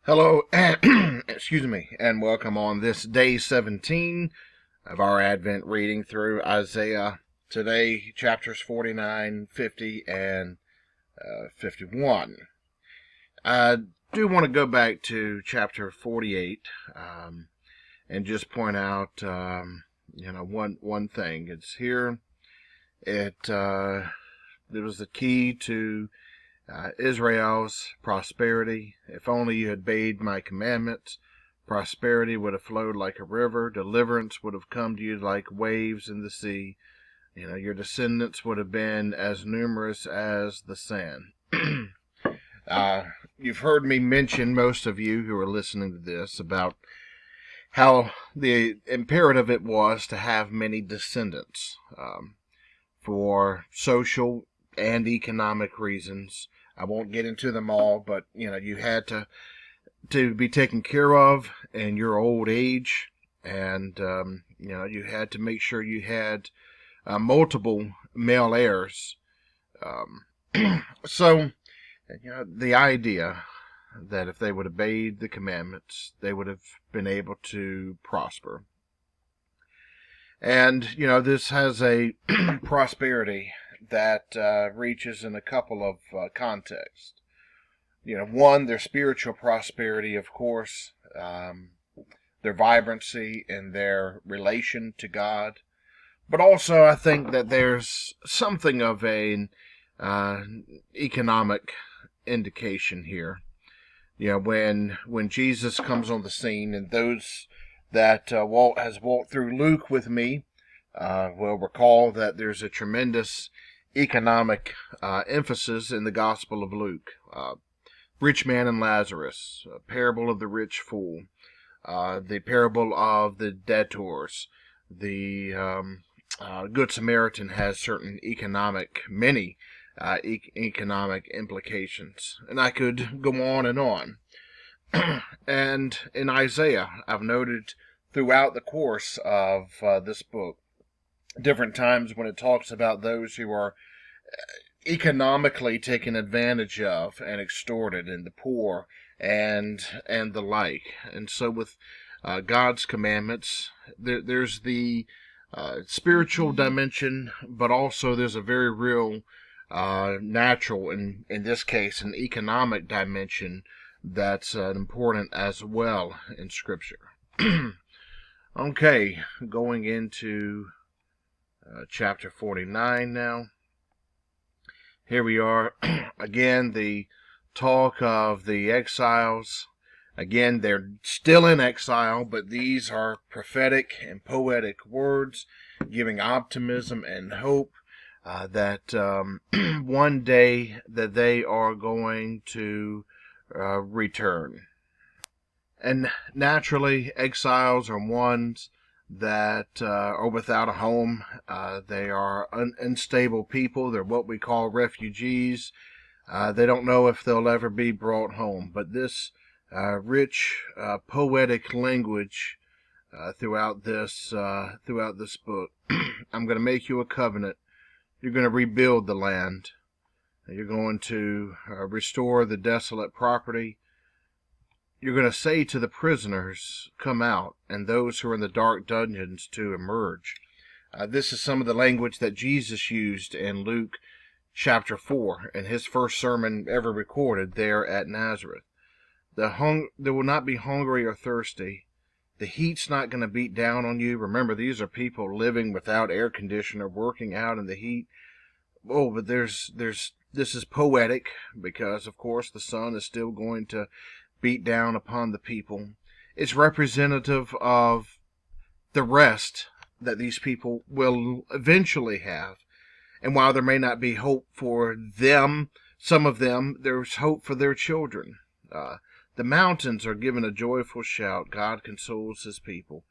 Hello, excuse me, and welcome on this day 17 of our Advent reading through Isaiah. Today, chapters 49, 50, and 51. I do want to go back to chapter 48 and just point out, one thing. It's here. It was the key to Israel's prosperity. If only you had obeyed my commandments, prosperity would have flowed like a river. Deliverance would have come to you like waves in the sea. Your descendants would have been as numerous as the sand. You've heard me mention, most of you who are listening to this, about how the imperative it was to have many descendants for social and economic reasons. I won't get into them all, but you had to be taken care of in your old age, and you had to make sure you had multiple male heirs. So the idea that if they would have obeyed the commandments, they would have been able to prosper. And this has a prosperity that reaches in a couple of contexts. One, their spiritual prosperity, of course, their vibrancy in their relation to God. But also, I think that there's something of an economic indication here. When Jesus comes on the scene, and those that Walt has walked through Luke with me will recall that there's a tremendous economic emphasis in the Gospel of Luke. Rich man and Lazarus, parable of the rich fool, the parable of the debtors, the Good Samaritan has certain many economic implications. And I could go on and on. And in Isaiah, I've noted throughout the course of this book, different times when it talks about those who are economically taken advantage of and extorted, and the poor and the like. And so with God's commandments, there's the spiritual dimension, but also there's a very real natural, in this case, an economic dimension that's important as well in Scripture. Okay, going into chapter 49 now. Here we are. Again, the talk of the exiles. Again, they're still in exile, but these are prophetic and poetic words giving optimism and hope that one day that they are going to return. And naturally, exiles are ones that are without a home. They are unstable people. They're what we call refugees. They don't know if they'll ever be brought home. But this rich poetic language throughout this book. I'm going to make you a covenant. You're going to rebuild the land. You're going to restore the desolate property. You're going to say to the prisoners, come out, and those who are in the dark dungeons to emerge. This is some of the language that Jesus used in Luke chapter 4, in his first sermon ever recorded there at Nazareth. There will not be hungry or thirsty. The heat's not going to beat down on you. Remember, these are people living without air conditioner, working out in the heat. Oh, but this is poetic, because, of course, the sun is still going to beat down upon the people. It's representative of the rest that these people will eventually have. And while there may not be hope for them, some of them, there's hope for their children. The mountains are given a joyful shout. God consoles his people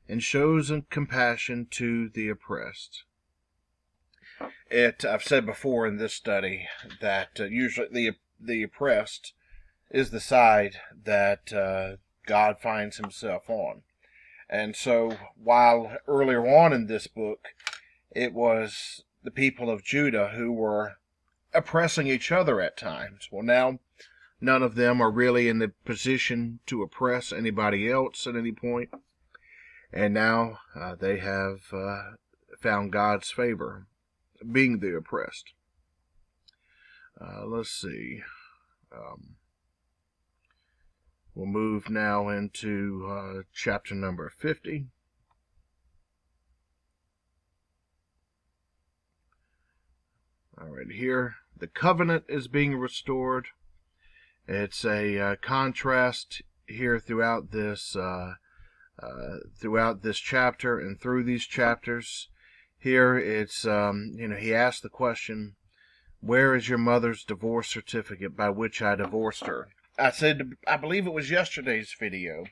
and shows compassion to the oppressed. I've said before in this study that usually the oppressed is the side that God finds himself on. And so while earlier on in this book, it was the people of Judah who were oppressing each other at times. Well, now None of them are really in the position to oppress anybody else at any point. And now they have found God's favor, being the oppressed. Let's see. We'll move now into chapter number 50. All right, here the covenant is being restored. It's a contrast here throughout this chapter and through these chapters. Here it's he asked the question, "Where is your mother's divorce certificate by which I divorced her?" I said, I believe it was yesterday's video,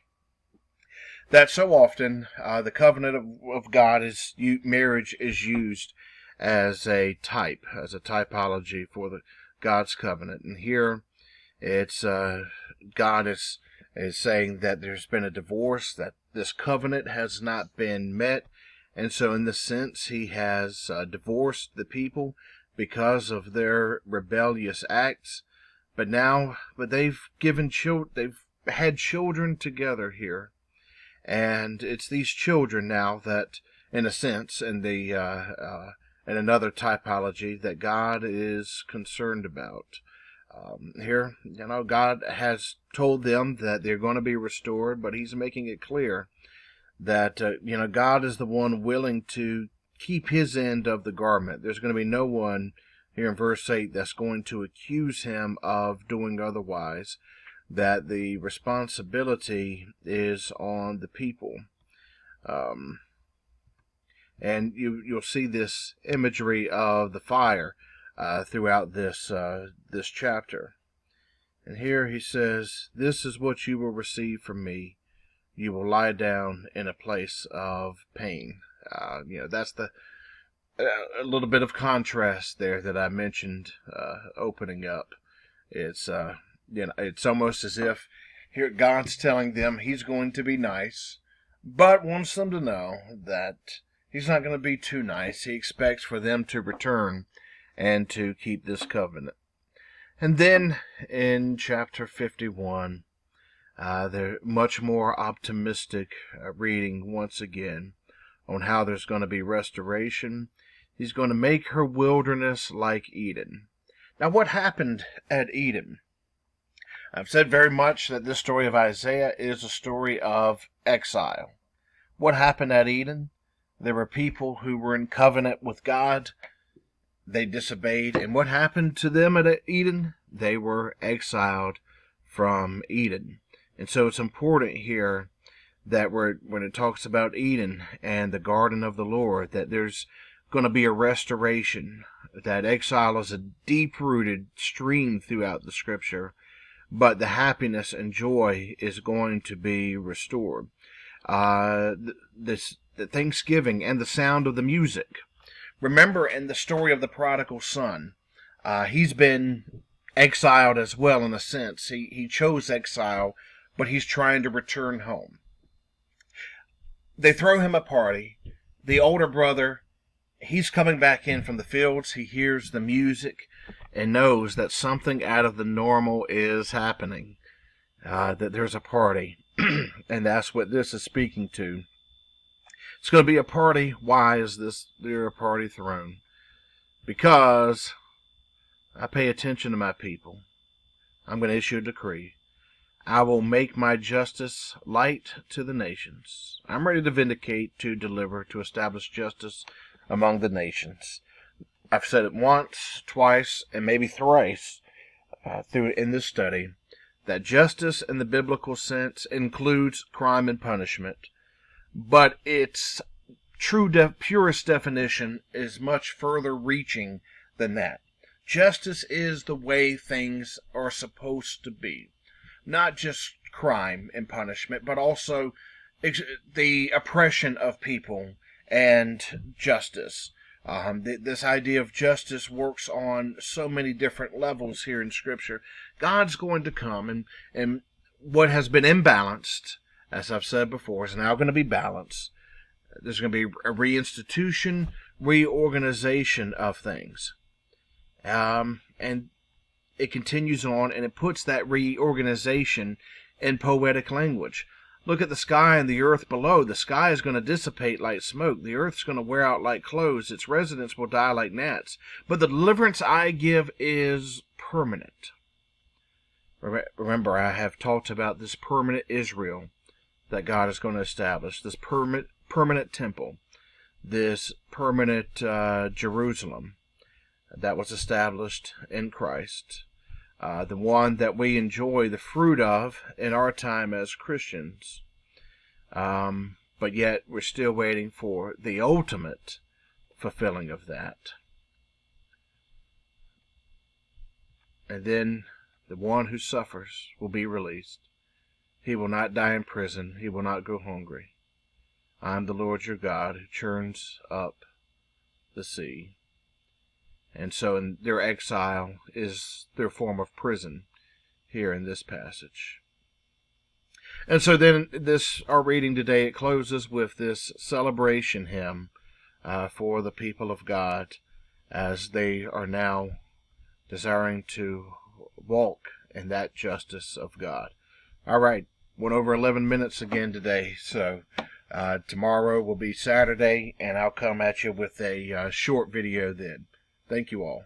that so often the covenant of God is marriage is used as a type, as a typology for the God's covenant. And here it's God is saying that there's been a divorce, that this covenant has not been met, and so in this sense he has divorced the people because of their rebellious acts. But they've had children together here, and it's these children now that, in a sense, in another typology, that God is concerned about. Here, God has told them that they're going to be restored, but He's making it clear that God is the one willing to keep His end of the garment. There's going to be no one here in verse 8 that's going to accuse Him of doing otherwise, that the responsibility is on the people. And you'll see this imagery of the fire throughout this chapter. And here he says, "This is what you will receive from me. You will lie down in a place of pain." That's a little bit of contrast there that I mentioned opening up. It's it's almost as if here God's telling them He's going to be nice, but wants them to know that He's not going to be too nice. He expects for them to return and to keep this covenant. And then in chapter 51, they're much more optimistic reading once again on how there's going to be restoration. He's going to make her wilderness like Eden. Now, what happened at Eden? I've said very much that this story of Isaiah is a story of exile. What happened at Eden? There were people who were in covenant with God. They disobeyed. And what happened to them at Eden? They were exiled from Eden. And so it's important here that when it talks about Eden and the garden of the Lord, that there's going to be a restoration. That exile is a deep-rooted stream throughout the Scripture, but the happiness and joy is going to be restored. The thanksgiving and the sound of the music. Remember in the story of the prodigal son, he's been exiled as well in a sense. He chose exile, but he's trying to return home. They throw him a party. The older brother, he's coming back in from the fields. He hears the music and knows that something out of the normal is happening, that there's a party. And that's what this is speaking to. It's going to be a party. Why is there a party thrown? Because I pay attention to my people. I'm going to issue a decree. I will make my justice light to the nations. I'm ready to vindicate, to deliver, to establish justice among the nations. I've said it once, twice, and maybe thrice in this study, that justice in the biblical sense includes crime and punishment, but its purest definition is much further reaching than that. Justice is the way things are supposed to be. Not just crime and punishment, but also the oppression of people and justice. This idea of justice works on so many different levels here in Scripture. God's going to come, and what has been imbalanced, as I've said before, is now going to be balanced. There's going to be a reinstitution, reorganization of things. And it continues on, and it puts that reorganization in poetic language. Look at the sky and the earth below. The sky is going to dissipate like smoke. The earth's going to wear out like clothes. Its residents will die like gnats. But the deliverance I give is permanent. Remember, I have talked about this permanent Israel that God is going to establish, this permanent temple, this permanent Jerusalem that was established in Christ, the one that we enjoy the fruit of in our time as Christians. But yet we're still waiting for the ultimate fulfilling of that. And then the one who suffers will be released. He will not die in prison. He will not go hungry. I am the Lord your God who churns up the sea. And so in their exile is their form of prison here in this passage. And so then our reading today, it closes with this celebration hymn for the people of God as they are now desiring to walk in that justice of God. All right, went over 11 minutes again today, so tomorrow will be Saturday, and I'll come at you with a short video then. Thank you all.